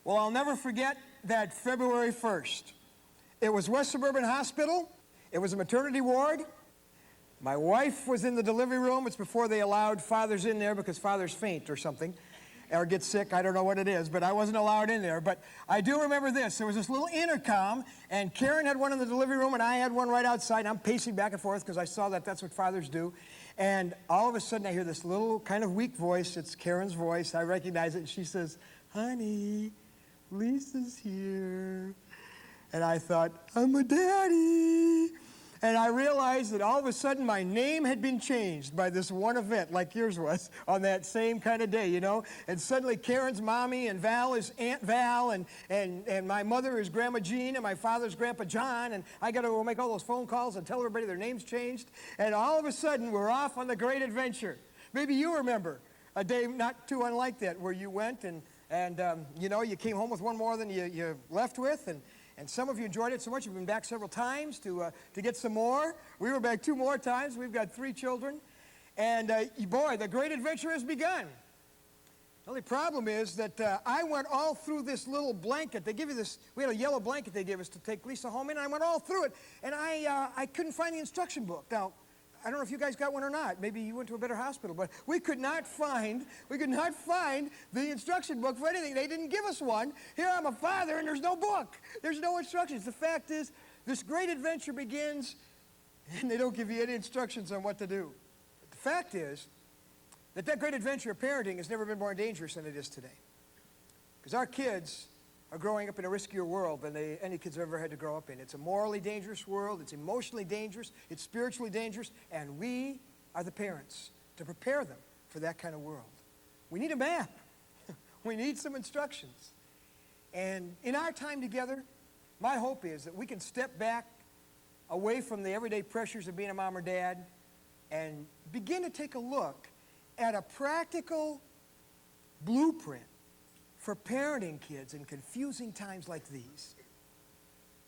Well, I'll never forget that February 1st. It was West Suburban Hospital. It was a maternity ward. My wife was in the delivery room. It's before they allowed fathers in there because fathers faint or something, or get sick. I don't know what it is, but I wasn't allowed in there. But I do remember this. There was this little intercom, and Karen had one in the delivery room, and I had one right outside. I'm pacing back and forth because I saw that that's what fathers do. And all of a sudden, I hear this little kind of weak voice. It's Karen's voice. I recognize it, and she says, "Honey, Lisa's here." And I thought, I'm a daddy. And I realized that all of a sudden my name had been changed by this one event like yours was on that same kind of day, you know. And suddenly Karen's mommy and Val is Aunt Val, and my mother is Grandma Jean, and my father's Grandpa John, and I got to go make all those phone calls and tell everybody their names changed. And all of a sudden we're off on the great adventure. Maybe you remember a day not too unlike that where you went and you know, you came home with one more than you left with, and some of you enjoyed it so much you've been back several times to get some more. We were back 2 more times. We've got 3 children. And boy, the great adventure has begun. The only problem is that I went all through this little blanket. They give you this, we had a yellow blanket they gave us to take Lisa home in, and I went all through it. And I couldn't find the instruction book. Now, I don't know if you guys got one or not. Maybe you went to a better hospital, but we could not find the instruction book for anything. They didn't give us one. Here I'm a father, and there's no book. There's no instructions. The fact is, this great adventure begins, and they don't give you any instructions on what to do. But the fact is that great adventure of parenting has never been more dangerous than it is today. Because our kids are growing up in a riskier world than any kids have ever had to grow up in. It's a morally dangerous world. It's emotionally dangerous. It's spiritually dangerous. And we are the parents to prepare them for that kind of world. We need a map. We need some instructions. And in our time together, my hope is that we can step back away from the everyday pressures of being a mom or dad and begin to take a look at a practical blueprint for parenting kids in confusing times like these,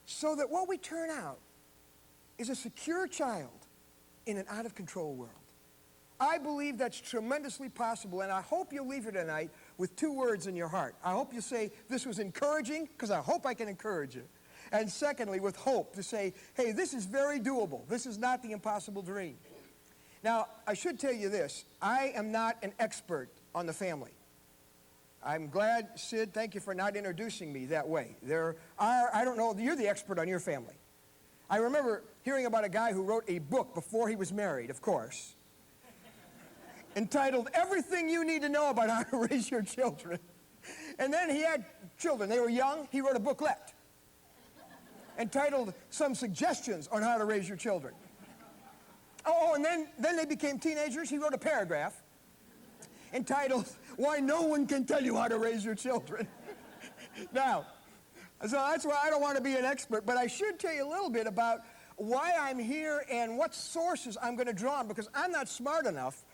so that what we turn out is a secure child in an out-of-control world. I believe that's tremendously possible, and I hope you'll leave here tonight with 2 words in your heart. I hope you say, this was encouraging, because I hope I can encourage you. And secondly, with hope, to say, hey, this is very doable. This is not the impossible dream. Now, I should tell you this. I am not an expert on the family. I'm glad, Sid, thank you for not introducing me that way. I don't know, you're the expert on your family. I remember hearing about a guy who wrote a book before he was married, of course, entitled Everything You Need to Know About How to Raise Your Children. And then he had children. They were young. He wrote a booklet entitled Some Suggestions on How to Raise Your Children. Oh, and then they became teenagers. He wrote a paragraph entitled Why No One Can Tell You How to Raise Your Children. Now, so that's why I don't want to be an expert, but I should tell you a little bit about why I'm here and what sources I'm going to draw on, because I'm not smart enough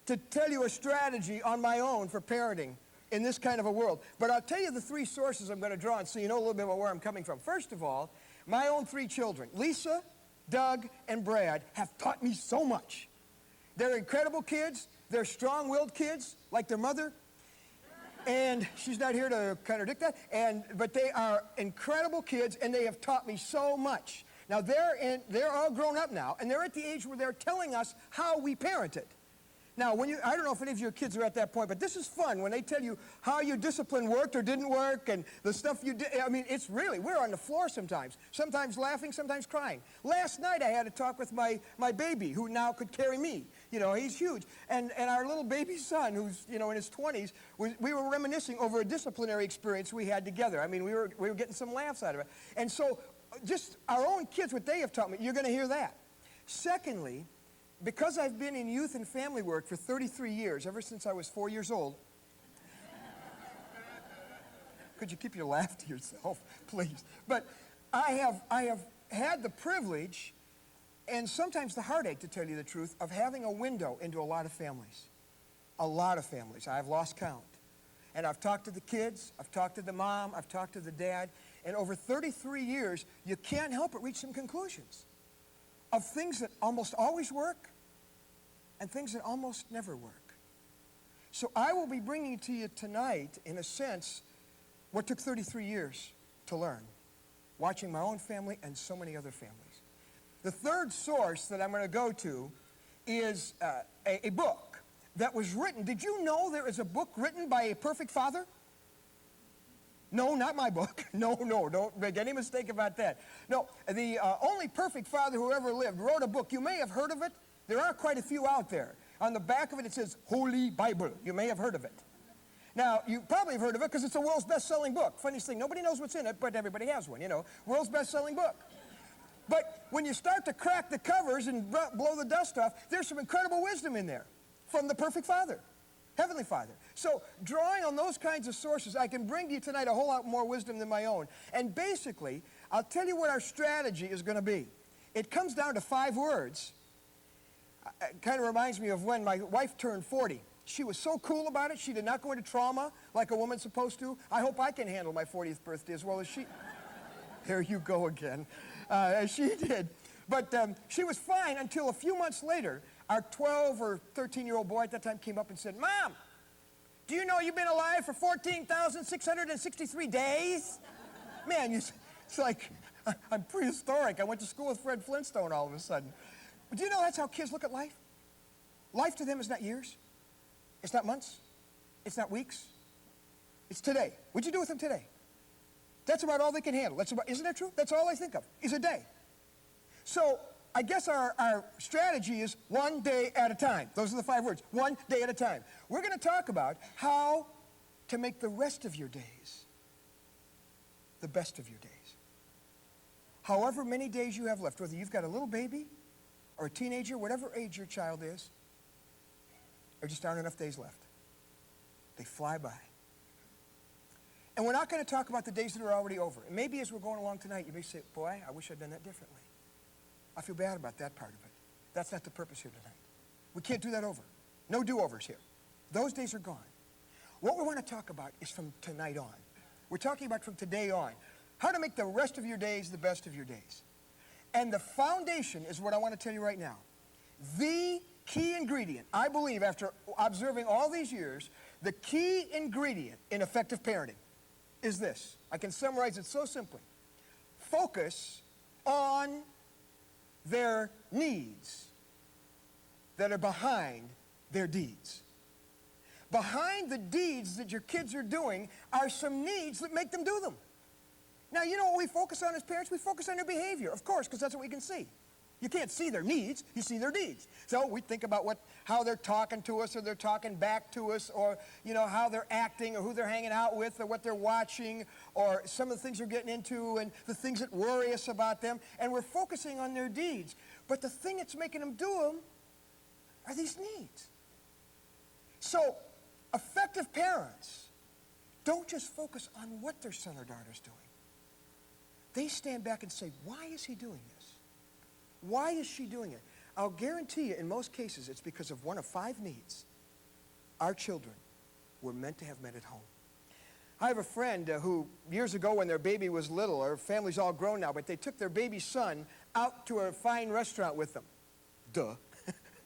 to tell you a strategy on my own for parenting in this kind of a world. But I'll tell you the 3 sources I'm going to draw on so you know a little bit about where I'm coming from. First of all, my own 3 children, Lisa, Doug, and Brad, have taught me so much. They're incredible kids. They're strong-willed kids, like their mother. And she's not here to contradict that. But they are incredible kids, and they have taught me so much. Now, they're all grown up now, and they're at the age where they're telling us how we parented. Now, I don't know if any of your kids are at that point, but this is fun when they tell you how your discipline worked or didn't work and the stuff you did. I mean, it's really, we're on the floor sometimes laughing, sometimes crying. Last night I had a talk with my baby who now could carry me. You know, he's huge. And our little baby son, who's, you know, in his 20s, we were reminiscing over a disciplinary experience we had together. I mean, we were getting some laughs out of it. And so just our own kids, what they have taught me, you're going to hear that. Secondly, because I've been in youth and family work for 33 years, ever since I was 4 years old, could you keep your laugh to yourself, please? But I have had the privilege and sometimes the heartache, to tell you the truth, of having a window into a lot of families. A lot of families. I've lost count. And I've talked to the kids, I've talked to the mom, I've talked to the dad, and over 33 years, you can't help but reach some conclusions of things that almost always work and things that almost never work. So I will be bringing to you tonight, in a sense, what took 33 years to learn, watching my own family and so many other families. The third source that I'm going to go to is a book that was written. Did you know there is a book written by a perfect father? No, not my book. No, don't make any mistake about that. No, the only perfect father who ever lived wrote a book. You may have heard of it. There are quite a few out there. On the back of it, it says Holy Bible. You may have heard of it. Now, you probably have heard of it because it's a world's best-selling book. Funniest thing, nobody knows what's in it, but everybody has one, you know. World's best-selling book. But when you start to crack the covers and blow the dust off, there's some incredible wisdom in there from the perfect Father, Heavenly Father. So drawing on those kinds of sources, I can bring to you tonight a whole lot more wisdom than my own. And basically, I'll tell you what our strategy is going to be. It comes down to 5 words. It kind of reminds me of when my wife turned 40. She was so cool about it. She did not go into trauma like a woman's supposed to. I hope I can handle my 40th birthday as well as she. There you go again. She did. But she was fine until a few months later, our 12 or 13-year-old boy at that time came up and said, Mom, do you know you've been alive for 14,663 days? Man, it's like, I'm prehistoric. I went to school with Fred Flintstone all of a sudden. But do you know that's how kids look at life? Life to them is not years. It's not months. It's not weeks. It's today. What'd you do with them today? That's about all they can handle. Isn't that true? That's all I think of, is a day. So I guess our strategy is one day at a time. Those are the 5 words, one day at a time. We're going to talk about how to make the rest of your days the best of your days. However many days you have left, whether you've got a little baby or a teenager, whatever age your child is, there just aren't enough days left. They fly by. And we're not going to talk about the days that are already over. And maybe as we're going along tonight, you may say, boy, I wish I'd done that differently. I feel bad about that part of it. That's not the purpose here tonight. We can't do that over. No do-overs here. Those days are gone. What we want to talk about is from tonight on. We're talking about from today on. How to make the rest of your days the best of your days. And the foundation is what I want to tell you right now. The key ingredient, I believe, after observing all these years, the key ingredient in effective parenting is this. I can summarize it so simply. Focus on their needs that are behind their deeds. Behind the deeds that your kids are doing are some needs that make them do them. Now, you know what we focus on as parents? We focus on their behavior, of course, because that's what we can see. You can't see their needs, you see their deeds. So we think about how they're talking to us, or they're talking back to us, or how they're acting, or who they're hanging out with, or what they're watching, or some of the things they're getting into, and the things that worry us about them. And we're focusing on their deeds. But the thing that's making them do them are these needs. So effective parents don't just focus on what their son or daughter's doing. They stand back and say, why is he doing this? Why is she doing it? I'll guarantee you, in most cases, it's because of one of 5 needs our children were meant to have met at home. I have a friend who, years ago when their baby was little, our family's all grown now, but they took their baby son out to a fine restaurant with them. Duh.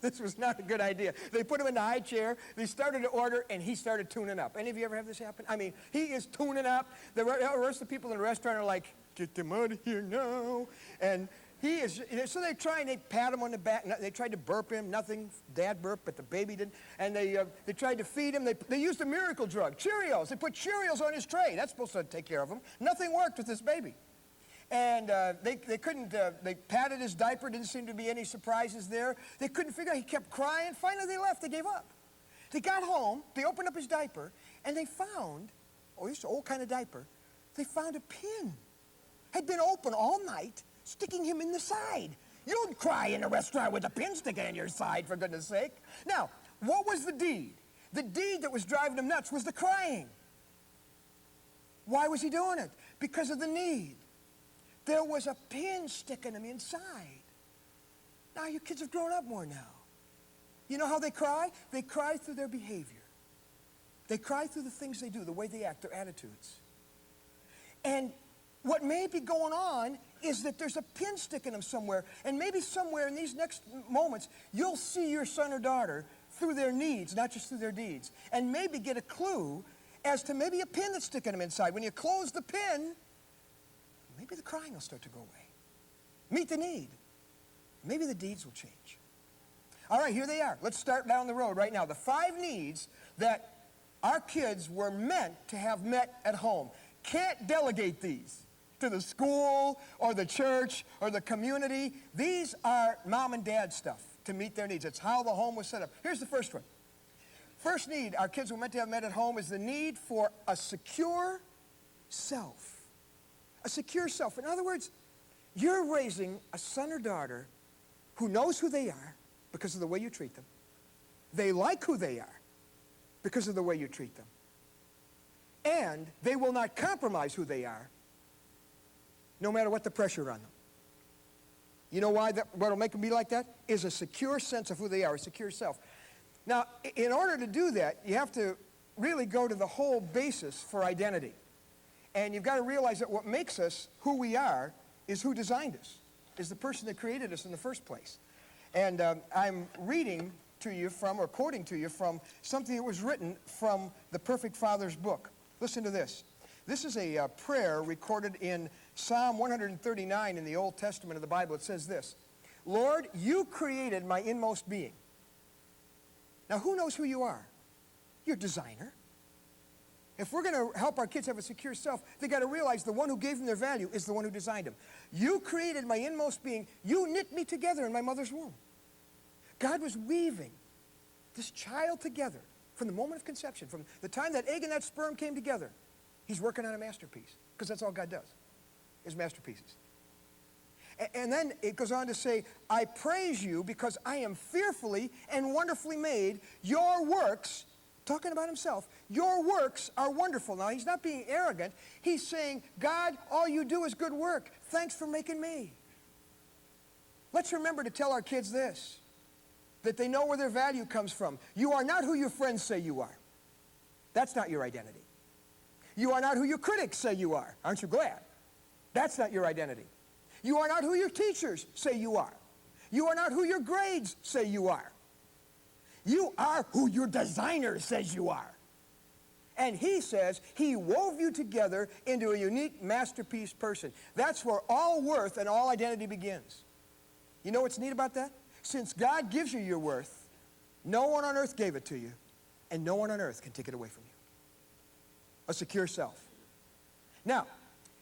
This was not a good idea. They put him in the high chair, they started to order, and he started tuning up. Any of you ever have this happen? I mean, he is tuning up. The rest of the people in the restaurant are like, get them out of here now. And he is, so they try and they pat him on the back. They tried to burp him, nothing. Dad burped, but the baby didn't. And they tried to feed him. They used a miracle drug, Cheerios. They put Cheerios on his tray. That's supposed to take care of him. Nothing worked with this baby. And they couldn't, they patted his diaper. Didn't seem to be any surprises there. They couldn't figure out, he kept crying. Finally, they left. They gave up. They got home. They opened up his diaper, and they found, this old kind of diaper, they found a pin. Had been open all night, sticking him in the side. You don't cry in a restaurant with a pin sticking in your side, for goodness sake. Now, what was the deed? The deed that was driving him nuts was the crying. Why was he doing it? Because of the need. There was a pin sticking him inside. Now, your kids have grown up more now. You know how they cry? They cry through their behavior. They cry through the things they do, the way they act, their attitudes. And what may be going on is that there's a pin sticking them somewhere, and maybe somewhere in these next moments, you'll see your son or daughter through their needs, not just through their deeds, and maybe get a clue as to maybe a pin that's sticking them inside. When you close the pin, maybe the crying will start to go away. Meet the need. Maybe the deeds will change. All right, here they are. Let's start down the road right now. The 5 needs that our kids were meant to have met at home. Can't delegate these to the school or the church or the community. These are mom and dad stuff to meet their needs. It's how the home was set up. Here's the first one. First need our kids were meant to have met at home is the need for a secure self. A secure self. In other words, you're raising a son or daughter who knows who they are because of the way you treat them. They like who they are because of the way you treat them. And they will not compromise who they are no matter what the pressure on them. You know why what will make them be like that? Is a secure sense of who they are, a secure self. Now, in order to do that, you have to really go to the whole basis for identity. And you've got to realize that what makes us who we are is who designed us, is the person that created us in the first place. And I'm reading to you from, or quoting to you from, something that was written from the Perfect Father's book. Listen to this. This is a prayer recorded in Psalm 139 in the Old Testament of the Bible. It says this: Lord, you created my inmost being. Now, who knows who you are? Your designer. If we're going to help our kids have a secure self, they got to realize the one who gave them their value is the one who designed them. You created my inmost being. You knit me together in my mother's womb. God was weaving this child together from the moment of conception, from the time that egg and that sperm came together. He's working on a masterpiece, because that's all God does, is masterpieces. And then it goes on to say, I praise you because I am fearfully and wonderfully made. Your works, talking about himself, your works are wonderful. Now, he's not being arrogant. He's saying, God, all you do is good work. Thanks for making me. Let's remember to tell our kids this, that they know where their value comes from. You are not who your friends say you are. That's not your identity. You are not who your critics say you are. Aren't you glad? That's not your identity. You are not who your teachers say you are. You are not who your grades say you are. You are who your designer says you are. And he says he wove you together into a unique masterpiece person. That's where all worth and all identity begins. You know what's neat about that? Since God gives you your worth, no one on earth gave it to you, and no one on earth can take it away from you. A secure self. Now,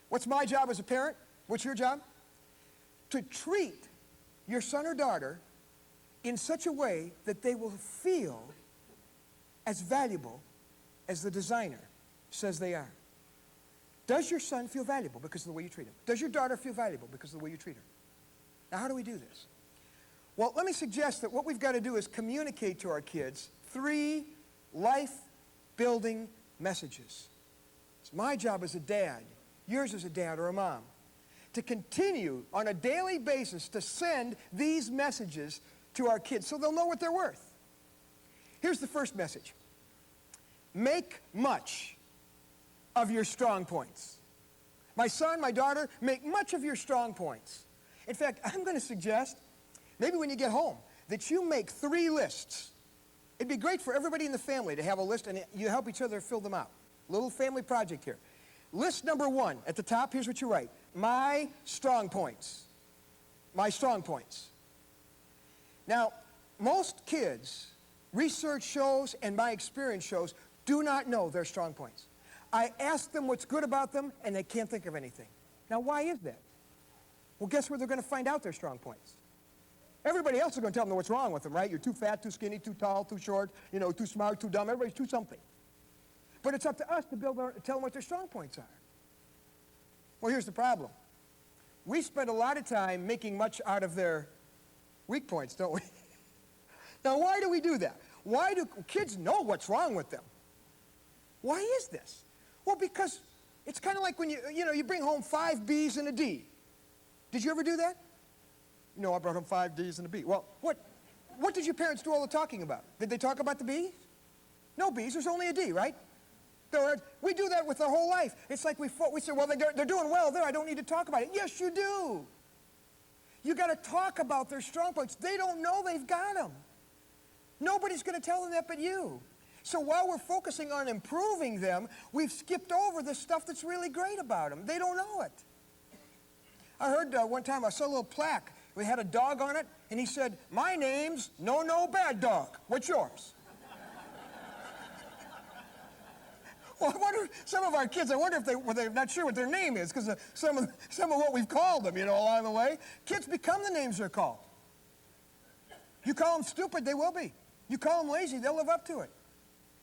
what's my job as a parent? What's your job? To treat your son or daughter in such a way that they will feel as valuable as the designer says they are. Does your son feel valuable because of the way you treat him? Does your daughter feel valuable because of the way you treat her? Now, how do we do this? Well, let me suggest that what we've got to do is communicate to our kids 3 life-building messages. It's my job as a dad, yours as a dad or a mom, to continue on a daily basis to send these messages to our kids so they'll know what they're worth. Here's the first message. Make much of your strong points. My son, my daughter, make much of your strong points. In fact, I'm going to suggest, maybe when you get home, that you make 3 lists. It'd be great for everybody in the family to have a list, and you help each other fill them out. Little family project here. List number 1, at the top, here's what you write. My strong points. My strong points. Now, most kids, research shows and my experience shows, do not know their strong points. I ask them what's good about them, and they can't think of anything. Now, why is that? Well, guess where they're going to find out their strong points? Everybody else is going to tell them what's wrong with them, right? You're too fat, too skinny, too tall, too short, too smart, too dumb. Everybody's too something. But it's up to us to tell them what their strong points are. Well, here's the problem. We spend a lot of time making much out of their weak points, don't we? Now, why do we do that? Why do kids know what's wrong with them? Why is this? Well, because it's kind of like when you bring home 5 B's and a D. Did you ever do that? No, I brought home 5 D's and a B. Well, what did your parents do all the talking about? Did they talk about the B's? No B's, there's only a D, right? We do that with our whole life. It's like we say, well, they're doing well there, I don't need to talk about it. Yes, you do. You got to talk about their strong points. They don't know they've got them. Nobody's going to tell them that but you. So while we're focusing on improving them, we've skipped over the stuff that's really great about them. They don't know it. I heard one time, I saw a little plaque. We had a dog on it, and he said, "My name's No Bad Dog. What's yours?" Well, I wonder, some of our kids, I wonder if they're not sure what their name is because of some of what we've called them, along the way. Kids become the names they're called. You call them stupid, they will be. You call them lazy, they'll live up to it.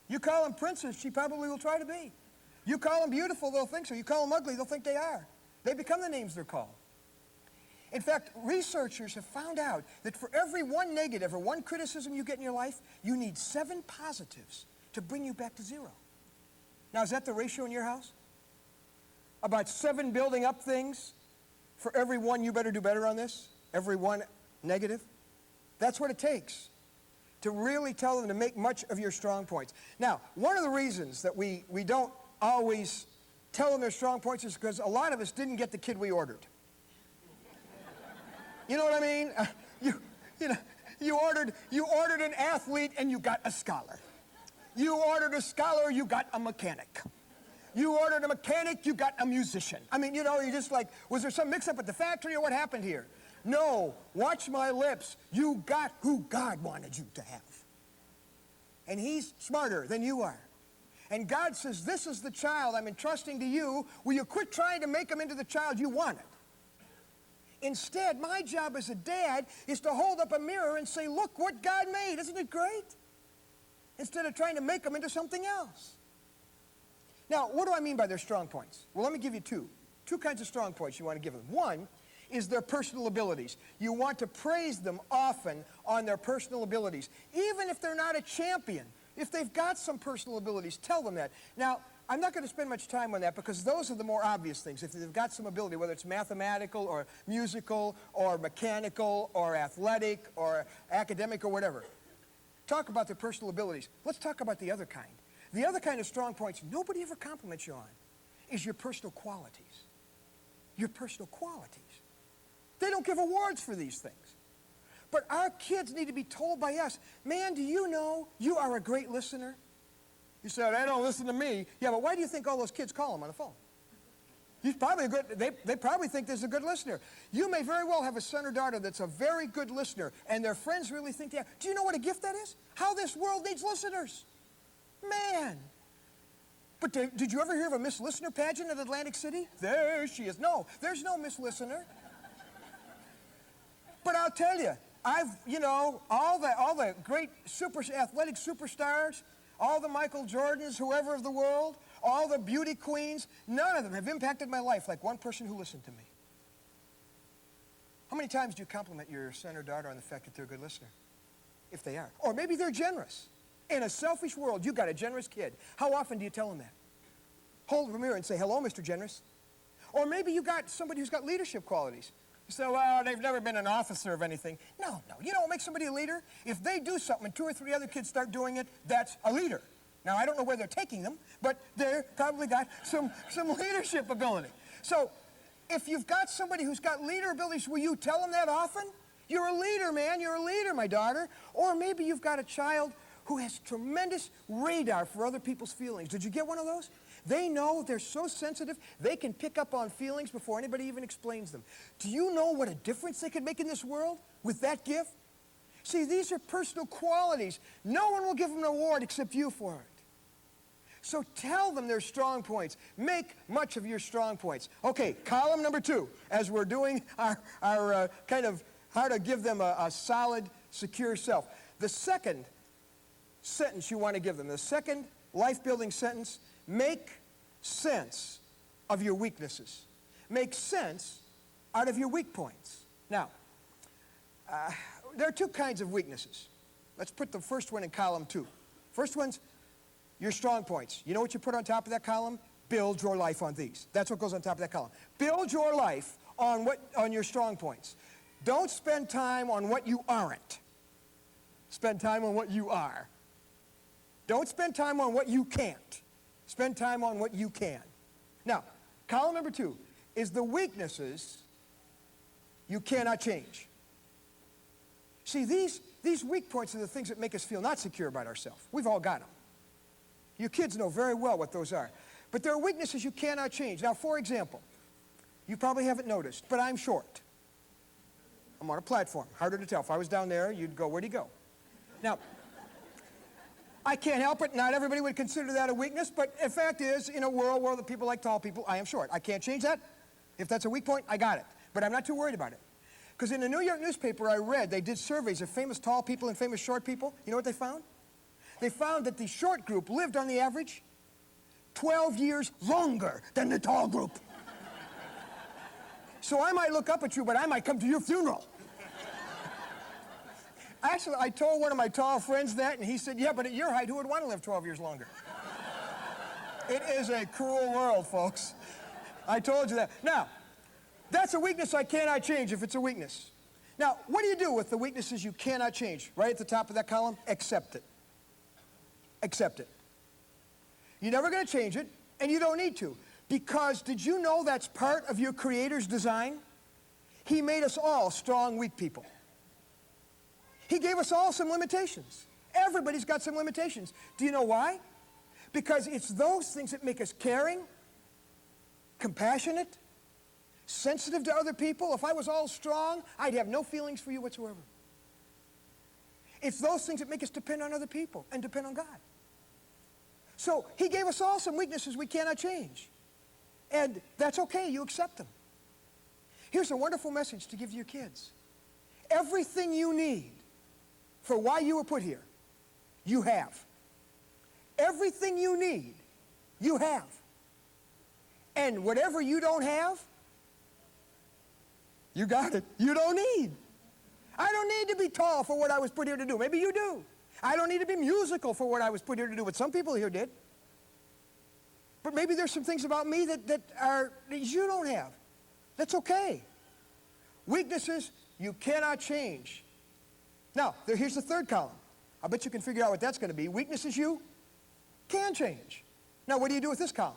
You call them princess, she probably will try to be. You call them beautiful, they'll think so. You call them ugly, they'll think they are. They become the names they're called. In fact, researchers have found out that for every one negative or one criticism you get in your life, you need 7 positives to bring you back to 0. Now, is that the ratio in your house? About 7 building up things for every one you better do better on this? Every one negative? That's what it takes to really tell them to make much of your strong points. Now, one of the reasons that we don't always tell them their strong points is because a lot of us didn't get the kid we ordered. You know what I mean? You ordered an athlete and you got a scholar. You ordered a scholar, you got a mechanic. You ordered a mechanic, you got a musician. I mean, you just like, was there some mix-up at the factory or what happened here? No, watch my lips. You got who God wanted you to have. And he's smarter than you are. And God says, this is the child I'm entrusting to you. Will you quit trying to make him into the child you wanted? Instead, my job as a dad is to hold up a mirror and say, look what God made. Isn't it great? Instead of trying to make them into something else. Now, what do I mean by their strong points? Well, let me give you two. 2 kinds of strong points you want to give them. One is their personal abilities. You want to praise them often on their personal abilities. Even if they're not a champion, if they've got some personal abilities, tell them that. Now, I'm not going to spend much time on that because those are the more obvious things. If they've got some ability, whether it's mathematical or musical or mechanical or athletic or academic or whatever. Talk about their personal abilities. Let's talk about the other kind. The other kind of strong points nobody ever compliments you on is your personal qualities. Your personal qualities. They don't give awards for these things. But our kids need to be told by us, man, do you know you are a great listener? You said, they don't listen to me. Yeah, but why do you think all those kids call them on the phone? He's probably a good, they probably think there's a good listener. You may very well have a son or daughter that's a very good listener, and their friends really think they are. Do you know what a gift that is? How this world needs listeners. Man. But did you ever hear of a Miss Listener pageant at Atlantic City? There she is. No, there's no Miss Listener. But I'll tell you, all the great athletic superstars, all the Michael Jordans, whoever of the world, all the beauty queens, none of them have impacted my life like one person who listened to me. How many times do you compliment your son or daughter on the fact that they're a good listener? If they are. Or maybe they're generous. In a selfish world, you got a generous kid. How often do you tell them that? Hold the mirror and say, hello, Mr. Generous. Or maybe you got somebody who's got leadership qualities. You say, well, they've never been an officer of anything. No. You know what makes somebody a leader? If they do something and 2 or 3 other kids start doing it, that's a leader. Now, I don't know where they're taking them, but they've probably got some leadership ability. So, if you've got somebody who's got leader abilities, will you tell them that often? You're a leader, man. You're a leader, my daughter. Or maybe you've got a child who has tremendous radar for other people's feelings. Did you get one of those? They know they're so sensitive, they can pick up on feelings before anybody even explains them. Do you know what a difference they could make in this world with that gift? See, these are personal qualities. No one will give them an award except you for it. So tell them their strong points. Make much of your strong points. Okay, column number 2, as we're doing our kind of how to give them a solid, secure self. The second sentence you want to give them, the second life-building sentence, make sense of your weaknesses. Make sense out of your weak points. Now, there are 2 kinds of weaknesses. Let's put the first one in column 2. First one's your strong points. You know what you put on top of that column? Build your life on these. That's what goes on top of that column. Build your life on your strong points. Don't spend time on what you aren't. Spend time on what you are. Don't spend time on what you can't. Spend time on what you can. Now, column number 2 is the weaknesses you cannot change. See, these weak points are the things that make us feel not secure about ourselves. We've all got them. You kids know very well what those are. But there are weaknesses you cannot change. Now, for example, you probably haven't noticed, but I'm short. I'm on a platform, harder to tell. If I was down there, you'd go, where'd he go? Now, I can't help it. Not everybody would consider that a weakness, but the fact is, in a world where the people like tall people, I am short. I can't change that. If that's a weak point, I got it. But I'm not too worried about it. Because in the New York newspaper I read, they did surveys of famous tall people and famous short people. You know what they found? They found that the short group lived on the average 12 years longer than the tall group. So I might look up at you, but I might come to your funeral. Actually, I told one of my tall friends that, and he said, yeah, but at your height, who would want to live 12 years longer? It is a cruel world, folks. I told you that. Now, that's a weakness I cannot change if it's a weakness. Now, what do you do with the weaknesses you cannot change? Right at the top of that column, accept it. Accept it. You're never going to change it, and you don't need to. Because did you know that's part of your Creator's design? He made us all strong, weak people. He gave us all some limitations. Everybody's got some limitations. Do you know why? Because it's those things that make us caring, compassionate, sensitive to other people. If I was all strong, I'd have no feelings for you whatsoever. It's those things that make us depend on other people and depend on God. So he gave us all some weaknesses we cannot change. And that's okay, you accept them. Here's a wonderful message to give to your kids. Everything you need for why you were put here, you have. Everything you need, you have. And whatever you don't have, you got it. You don't need. I don't need to be tall for what I was put here to do. Maybe you do. I don't need to be musical for what I was put here to do, but some people here did. But maybe there's some things about me that you don't have. That's okay. Weaknesses you cannot change. Now, here's the third column. I bet you can figure out what that's going to be. Weaknesses you can change. Now, what do you do with this column?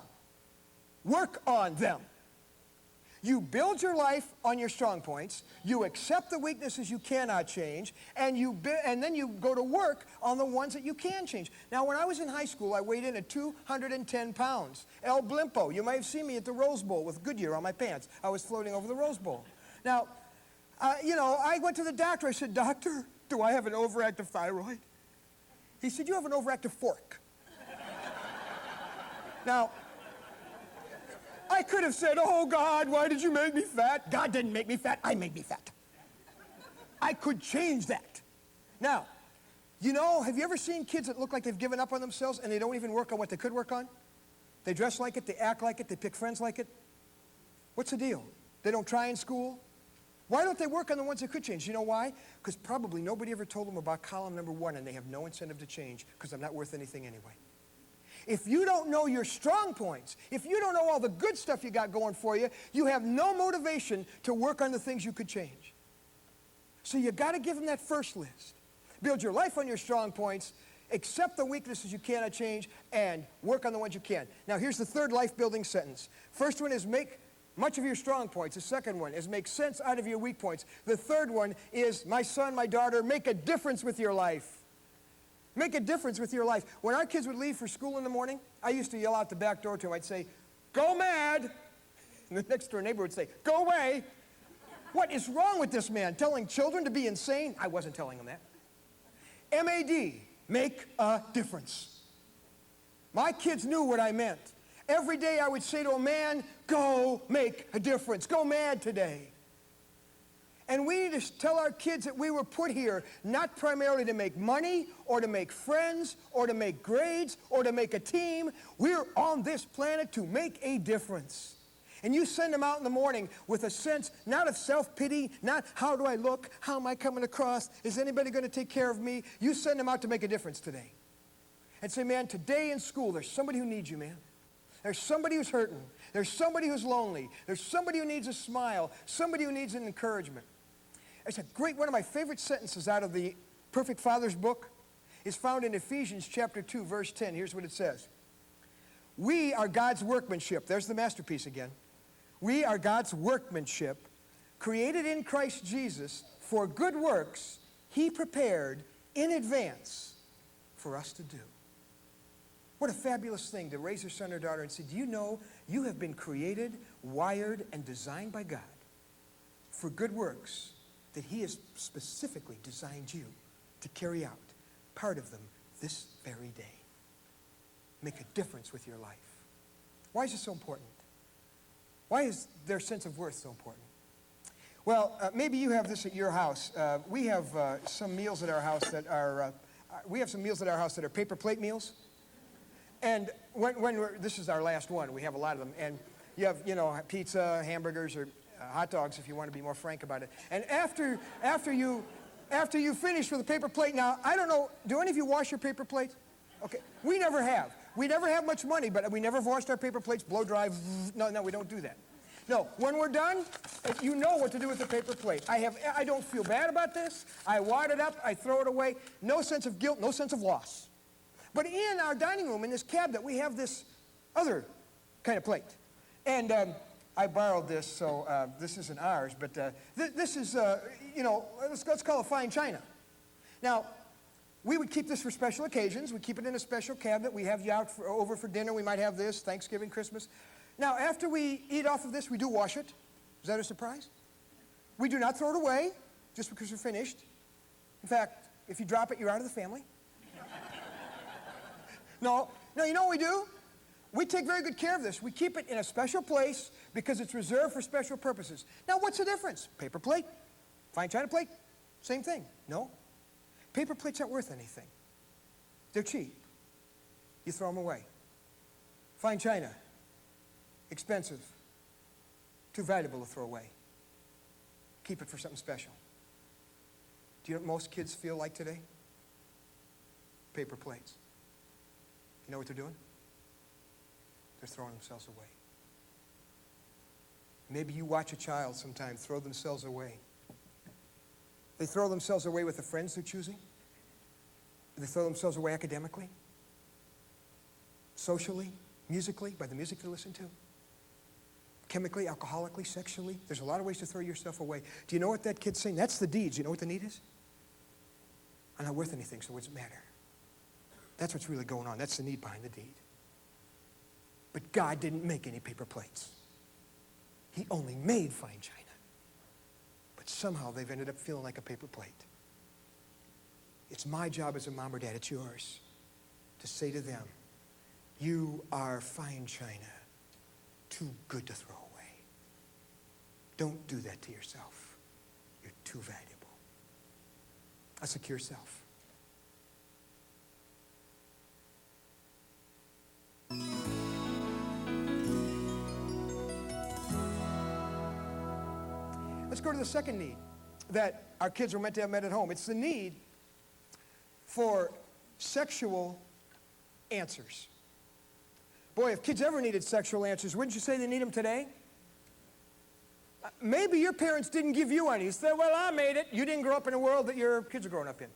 Work on them. You build your life on your strong points, you accept the weaknesses you cannot change, and then you go to work on the ones that you can change. Now, when I was in high school, I weighed in at 210 pounds. El Blimpo. You might have seen me at the Rose Bowl with Goodyear on my pants. I was floating over the Rose Bowl. Now, I went to the doctor. I said, Doctor, do I have an overactive thyroid? He said, you have an overactive fork. Now, I could have said, oh, God, why did you make me fat? God didn't make me fat. I made me fat. I could change that. Now, have you ever seen kids that look like they've given up on themselves and they don't even work on what they could work on? They dress like it, they act like it, they pick friends like it. What's the deal? They don't try in school? Why don't they work on the ones that could change? You know why? Because probably nobody ever told them about column number 1 and they have no incentive to change because I'm not worth anything anyway. If you don't know your strong points, if you don't know all the good stuff you got going for you, you have no motivation to work on the things you could change. So you got to give them that first list. Build your life on your strong points, accept the weaknesses you cannot change, and work on the ones you can. Now here's the third life-building sentence. First one is make much of your strong points. The second one is make sense out of your weak points. The third one is, my son, my daughter, make a difference with your life. Make a difference with your life. When our kids would leave for school in the morning, I used to yell out the back door to them. I'd say, go mad. And the next door neighbor would say, go away. What is wrong with this man? Telling children to be insane? I wasn't telling them that. M-A-D, make a difference. My kids knew what I meant. Every day I would say to a man, go make a difference. Go mad today. And we need to tell our kids that we were put here not primarily to make money or to make friends or to make grades or to make a team. We're on this planet to make a difference. And you send them out in the morning with a sense not of self-pity, not how do I look, how am I coming across, is anybody going to take care of me? You send them out to make a difference today. And say, man, today in school there's somebody who needs you, man. There's somebody who's hurting. There's somebody who's lonely. There's somebody who needs a smile. Somebody who needs an encouragement. It's a great, one of my favorite sentences out of the Perfect Father's book is found in Ephesians chapter 2, verse 10. Here's what it says. We are God's workmanship. There's the masterpiece again. We are God's workmanship, created in Christ Jesus for good works he prepared in advance for us to do. What a fabulous thing to raise their son or daughter and say, do you know you have been created, wired, and designed by God for good works that he has specifically designed you to carry out, part of them this very day. Make a difference with your life. Why is this so important? Why is their sense of worth so important? Well, maybe you have this at your house. We have some meals at our house that are, paper plate meals. And this is our last one. We have a lot of them. And you have, pizza, hamburgers, or hot dogs, if you want to be more frank about it. And after you finish with a paper plate, now, I don't know, do any of you wash your paper plates? Okay, we never have. We never have much money, but we never washed our paper plates, blow dry. No, we don't do that. No, when we're done, you know what to do with the paper plate. I don't feel bad about this. I wad it up, I throw it away. No sense of guilt, no sense of loss. But in our dining room, in this cabinet, we have this other kind of plate. And I borrowed this, so this isn't ours, but this is, let's call it fine china. Now, we would keep this for special occasions. We keep it in a special cabinet. We have you out over for dinner. We might have this, Thanksgiving, Christmas. Now, after we eat off of this, we do wash it. Is that a surprise? We do not throw it away just because we're finished. In fact, if you drop it, you're out of the family. No, you know what we do? We take very good care of this. We keep it in a special place because it's reserved for special purposes. Now, what's the difference? Paper plate, fine china plate, same thing. No. Paper plates aren't worth anything. They're cheap. You throw them away. Fine china, expensive, too valuable to throw away. Keep it for something special. Do you know what most kids feel like today? Paper plates. You know what they're doing? They're throwing themselves away. Maybe you watch a child sometime throw themselves away. They throw themselves away with the friends they're choosing. They throw themselves away academically, socially, musically, by the music they listen to, chemically, alcoholically, sexually. There's a lot of ways to throw yourself away. Do you know what that kid's saying? That's the deeds. You know what the need is? I'm not worth anything, so what does it matter? That's what's really going on. That's the need behind the deed. But God didn't make any paper plates. He only made fine china. But somehow they've ended up feeling like a paper plate. It's my job as a mom or dad, it's yours, to say to them, you are fine china, too good to throw away. Don't do that to yourself. You're too valuable. A secure self. Let's go to the second need that our kids were meant to have met at home. It's the need for sexual answers. Boy, if kids ever needed sexual answers, wouldn't you say they need them today? Maybe your parents didn't give you any. You said, well, I made it. You didn't grow up in a world that your kids are growing up in.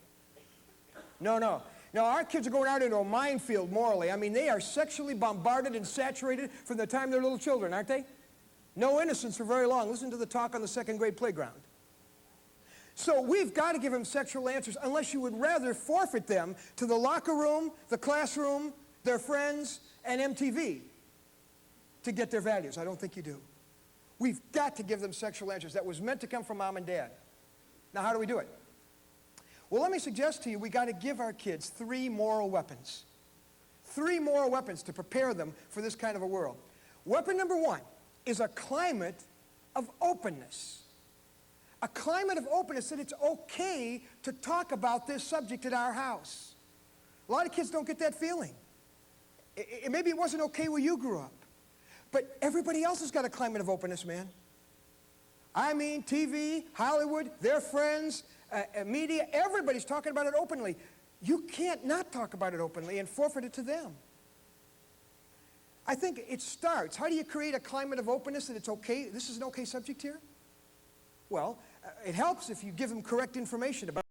No. Now, our kids are going out into a minefield morally. I mean, they are sexually bombarded and saturated from the time they're little children, aren't they? No innocence for very long. Listen to the talk on the second grade playground. So we've got to give them sexual answers unless you would rather forfeit them to the locker room, the classroom, their friends, and MTV to get their values. I don't think you do. We've got to give them sexual answers. That was meant to come from mom and dad. Now, how do we do it? Well, let me suggest to you we got to give our kids 3 moral weapons. 3 moral weapons to prepare them for this kind of a world. Weapon number 1 is a climate of openness. A climate of openness that it's okay to talk about this subject at our house. A lot of kids don't get that feeling. Maybe it wasn't okay where you grew up. But everybody else has got a climate of openness, man. I mean, TV, Hollywood, their friends, media, everybody's talking about it openly. You can't not talk about it openly and forfeit it to them. I think it starts. How do you create a climate of openness that it's okay? This is an okay subject here? Well, it helps if you give them correct information about